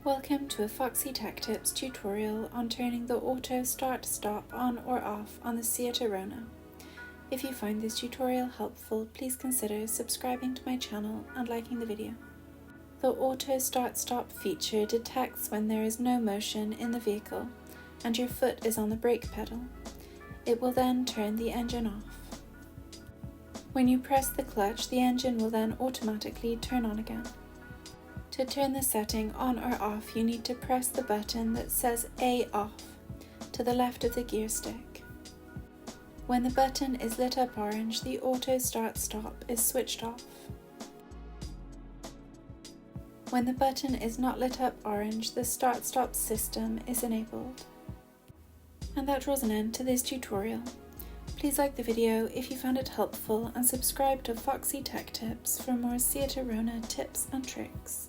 Welcome to a Foxy Tech Tips tutorial on turning the auto start-stop on or off on the Seat Arona. If you find this tutorial helpful, please consider subscribing to my channel and liking the video. The auto start-stop feature detects when there is no motion in the vehicle and your foot is on the brake pedal. It will then turn the engine off. When you press the clutch, the engine will then automatically turn on again. To turn the setting on or off, you need to press the button that says A off to the left of the gear stick. When the button is lit up orange, the auto start-stop is switched off. When the button is not lit up orange, the start-stop system is enabled. And that draws an end to this tutorial. Please like the video if you found it helpful and subscribe to Foxy Tech Tips for more Seat Arona tips and tricks.